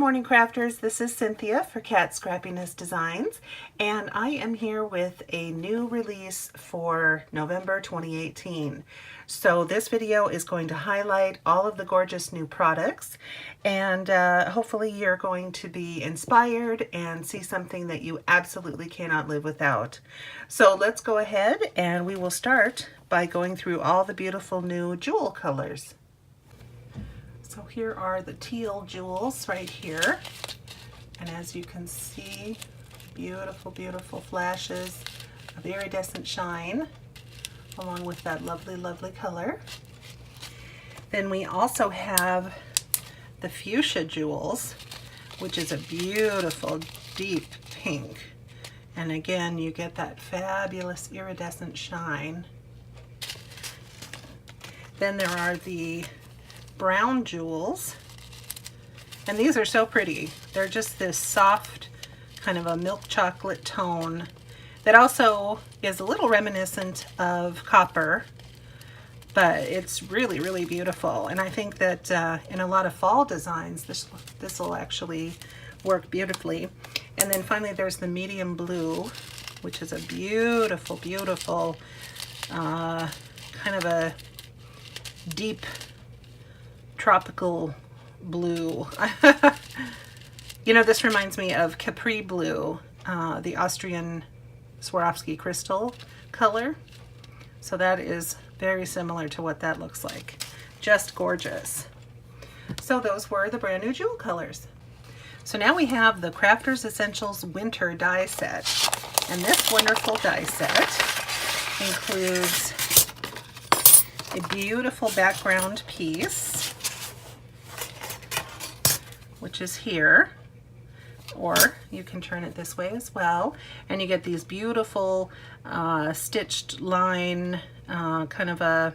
morning, crafters. This is Cynthia for Kat Scrappiness Designs, and I am here with a new release for November 2018. So this video is going to highlight all of the gorgeous new products, and hopefully you're going to be inspired and see something that you absolutely cannot live without. So let's go ahead and we will start by going through all the beautiful new jewel colors. So here are the teal jewels right here, and as you can see, beautiful, beautiful flashes of iridescent shine along with that lovely, lovely color. Then we also have the fuchsia jewels, which is a beautiful deep pink, and again you get that fabulous iridescent shine. Then there are the brown jewels, and these are so pretty. They're just this soft kind of a milk chocolate tone that also is a little reminiscent of copper, but it's really, really beautiful. And I think that in a lot of fall designs this will actually work beautifully. And then finally there's the medium blue, which is a beautiful, beautiful kind of a deep tropical blue. You know, this reminds me of Capri blue, the Austrian Swarovski crystal color. So that is very similar to what that looks like. Just gorgeous. So those were the brand new jewel colors. So now we have the Crafters Essentials Winter die set. And this wonderful die set includes a beautiful background piece, which is here, or you can turn it this way as well, and you get these beautiful stitched line kind of a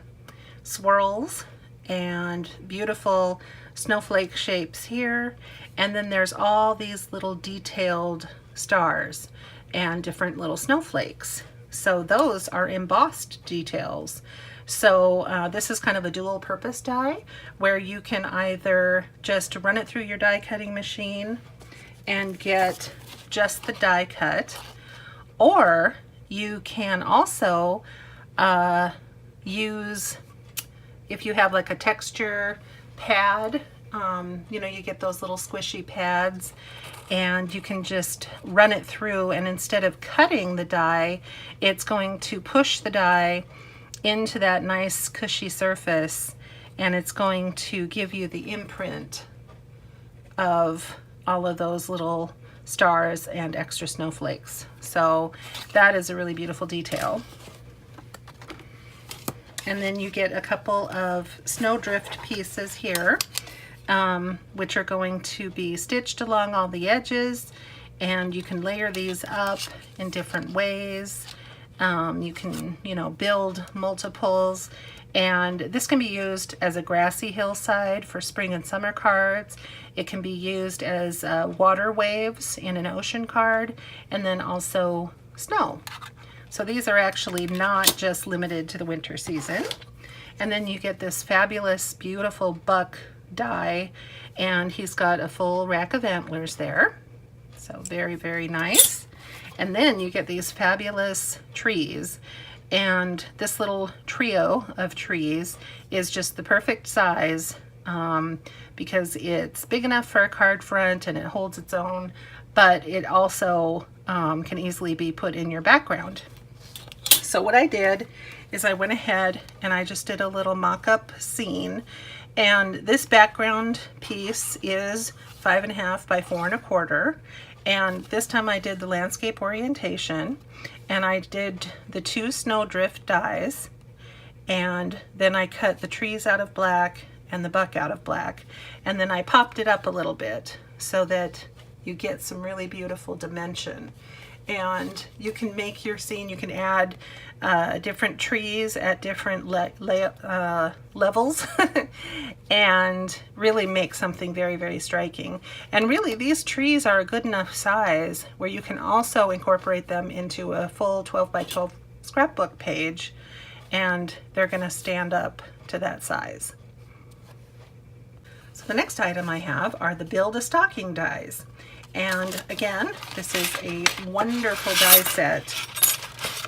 swirls and beautiful snowflake shapes here, and then there's all these little detailed stars and different little snowflakes. So those are embossed details. So this is kind of a dual purpose die where you can either just run it through your die cutting machine and get just the die cut, or you can also use, if you have like a texture pad, you know, you get those little squishy pads, and you can just run it through, and instead of cutting the die, it's going to push the die into that nice cushy surface, and it's going to give you the imprint of all of those little stars and extra snowflakes. So that is a really beautiful detail. And then you get a couple of snowdrift pieces here, which are going to be stitched along all the edges, and you can layer these up in different ways. You can, you know, build multiples, and this can be used as a grassy hillside for spring and summer cards. It can be used as water waves in an ocean card, and then also snow. So these are actually not just limited to the winter season. And then you get this fabulous, beautiful buck die, and he's got a full rack of antlers there. So very, very nice. And then you get these fabulous trees, and this little trio of trees is just the perfect size because it's big enough for a card front and it holds its own, but it also can easily be put in your background. So what I did is I went ahead and I just did a little mock-up scene, and this background piece is 5.5 by 4.25. And this time I did the landscape orientation, and I did the 2 snowdrift dies, and then I cut the trees out of black and the buck out of black, and then I popped it up a little bit so that you get some really beautiful dimension. And you can make your scene, you can add different trees at different levels and really make something very, very striking. And really these trees are a good enough size where you can also incorporate them into a full 12 by 12 scrapbook page, and they're going to stand up to that size. So the next item I have are the Build a Stocking dies. And again, this is a wonderful die set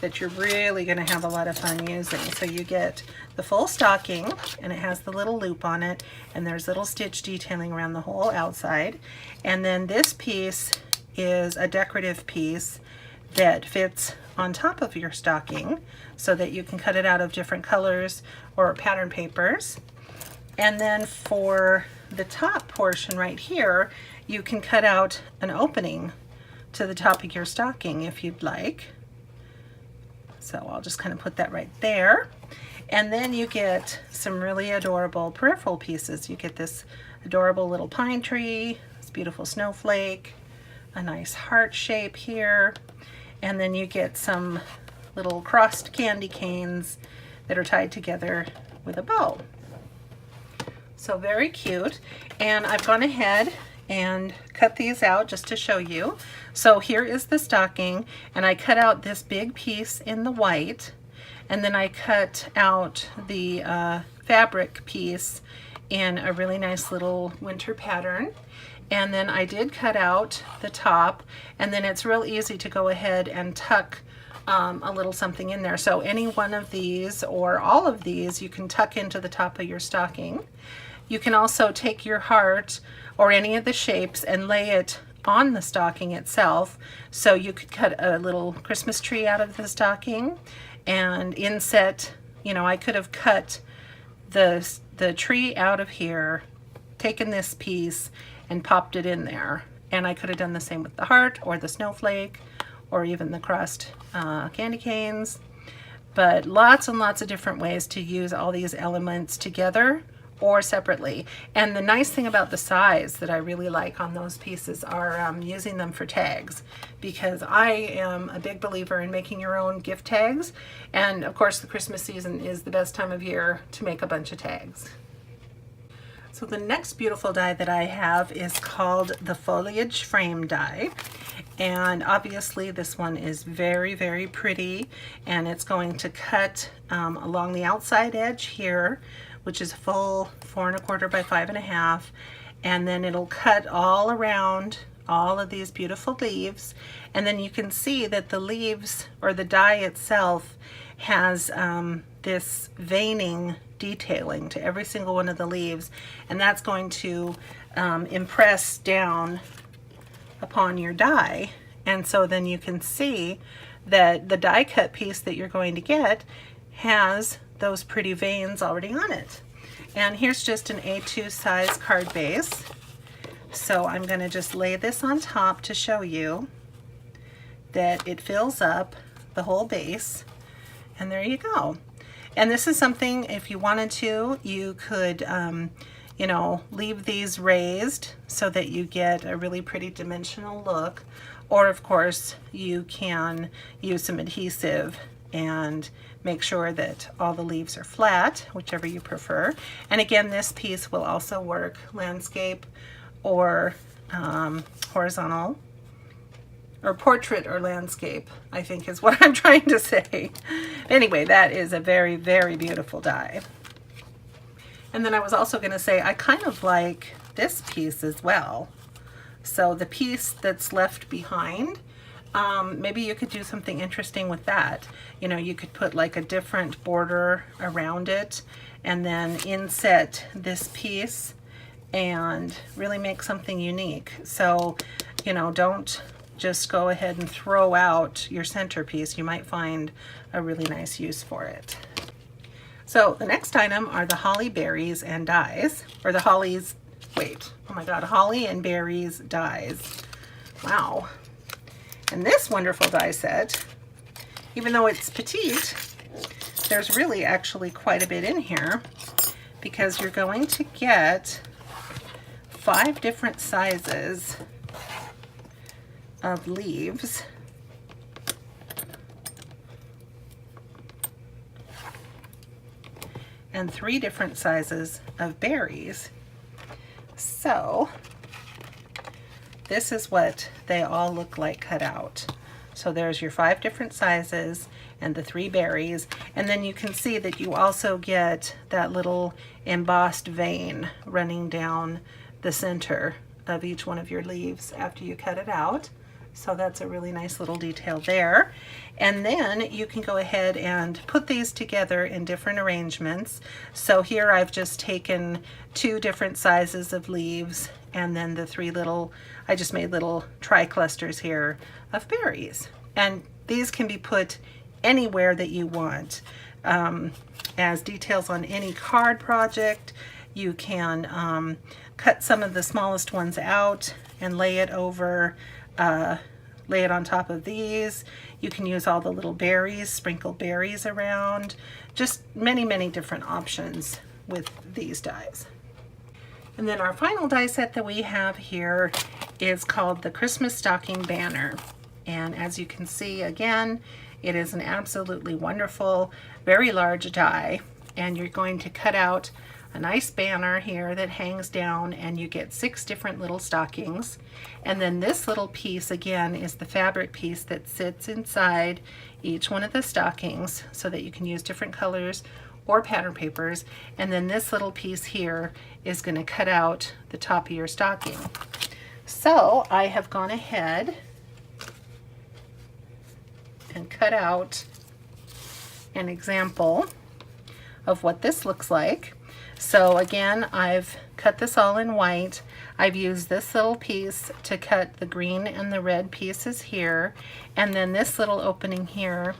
that you're really going to have a lot of fun using. So you get the full stocking, and it has the little loop on it, and there's little stitch detailing around the whole outside. And then this piece is a decorative piece that fits on top of your stocking so that you can cut it out of different colors or pattern papers. And then for the top portion right here, you can cut out an opening to the top of your stocking if you'd like. So I'll just kind of put that right there. And then you get some really adorable peripheral pieces. You get this adorable little pine tree, this beautiful snowflake, a nice heart shape here, and then you get some little crossed candy canes that are tied together with a bow. So very cute. And I've gone ahead and cut these out just to show you. So here is the stocking, and I cut out this big piece in the white, and then I cut out the fabric piece in a really nice little winter pattern. And then I did cut out the top, and then it's real easy to go ahead and tuck a little something in there. So any one of these or all of these you can tuck into the top of your stocking. You can also take your heart or any of the shapes and lay it on the stocking itself. So you could cut a little Christmas tree out of the stocking and inset, you know, I could have cut the tree out of here, taken this piece and popped it in there. And I could have done the same with the heart or the snowflake or even the crossed candy canes. But lots and lots of different ways to use all these elements together or separately. And the nice thing about the size that I really like on those pieces are using them for tags, because I am a big believer in making your own gift tags. And of course the Christmas season is the best time of year to make a bunch of tags. So the next beautiful die that I have is called the Foliage Frame Dye. And obviously this one is very, very pretty, and it's going to cut along the outside edge here, which is a full 4 1/4 by 5 1/2, and then it'll cut all around all of these beautiful leaves. And then you can see that the leaves, or the die itself, has this veining detailing to every single one of the leaves, and that's going to impress down upon your die. And so then you can see that the die cut piece that you're going to get has those pretty veins already on it. And here's just an A2 size card base. So I'm going to just lay this on top to show you that it fills up the whole base. And there you go. And this is something, if you wanted to, you could you know, leave these raised so that you get a really pretty dimensional look. Or of course you can use some adhesive and make sure that all the leaves are flat, whichever you prefer. And again, this piece will also work landscape or horizontal, or portrait or landscape, I think is what I'm trying to say. Anyway, that is a very, very beautiful die. And then I was also going to say, I kind of like this piece as well. So the piece that's left behind, maybe you could do something interesting with that. You know, you could put like a different border around it and then inset this piece and really make something unique. So, you know, don't just go ahead and throw out your centerpiece. You might find a really nice use for it. So the next item are the holly berries and dies, or the hollies, wait, oh my God, holly and berries dies. Wow. And this wonderful die set, even though it's petite, there's really actually quite a bit in here, because you're going to get 5 different sizes of leaves. And 3 different sizes of berries. So this is what they all look like cut out. So there's your 5 different sizes and the 3 berries. And then you can see that you also get that little embossed vein running down the center of each one of your leaves after you cut it out. So that's a really nice little detail there. And then you can go ahead and put these together in different arrangements. So here I've just taken 2 different sizes of leaves and then the 3 little, I just made little tri-clusters here of berries. And these can be put anywhere that you want. As details on any card project, you can cut some of the smallest ones out and lay it over, lay it on top of these. You can use all the little berries, sprinkle berries around. Just many, many different options with these dies. And then our final die set that we have here is called the Christmas Stocking Banner. And as you can see, again, it is an absolutely wonderful, very large die. And you're going to cut out a nice banner here that hangs down, and you get 6 different little stockings. And then this little piece again is the fabric piece that sits inside each one of the stockings so that you can use different colors or pattern papers. And then this little piece here is going to cut out the top of your stocking. So I have gone ahead and cut out an example of what this looks like. So again, I've cut this all in white. I've used this little piece to cut the green and the red pieces here. And then this little opening here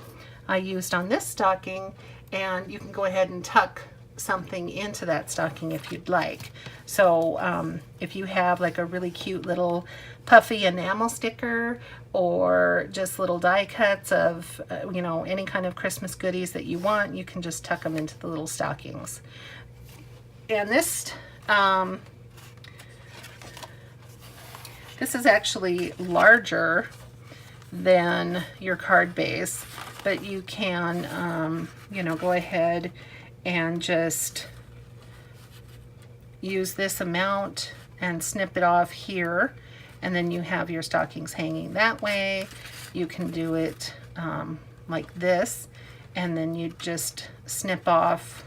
I used on this stocking, and you can go ahead and tuck something into that stocking if you'd like. So if you have like a really cute little puffy enamel sticker, or just little die cuts of you know, any kind of Christmas goodies that you want, you can just tuck them into the little stockings. And this this is actually larger than your card base, but you can you know, go ahead and just use this amount and snip it off here, and then you have your stockings hanging that way. You can do it like this, and then you just snip off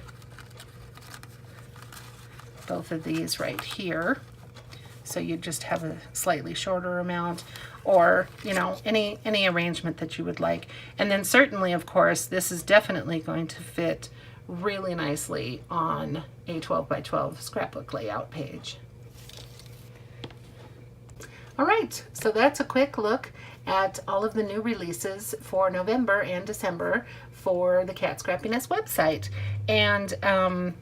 both of these right here. So you just have a slightly shorter amount, or you know, any arrangement that you would like. And then certainly, of course, this is definitely going to fit really nicely on a 12 by 12 scrapbook layout page. All right, so that's a quick look at all of the new releases for November and December for the Kat Scrappiness website. And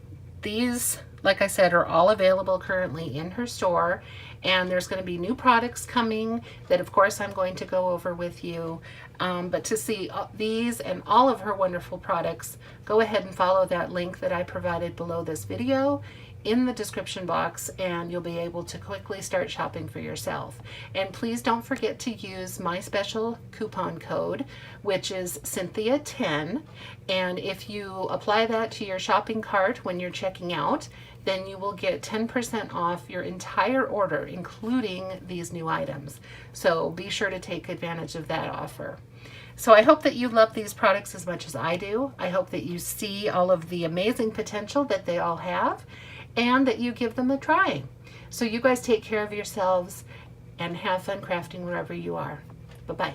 these, like I said, are all available currently in her store, and there's going to be new products coming that of course I'm going to go over with you. But to see these and all of her wonderful products, go ahead and follow that link that I provided below this video in the description box, and you'll be able to quickly start shopping for yourself. And please don't forget to use my special coupon code, which is Cynthia10, and if you apply that to your shopping cart when you're checking out, then you will get 10% off your entire order, including these new items. So be sure to take advantage of that offer. So I hope that you love these products as much as I do. I hope that you see all of the amazing potential that they all have, and that you give them a try. So you guys take care of yourselves and have fun crafting wherever you are. Bye-bye.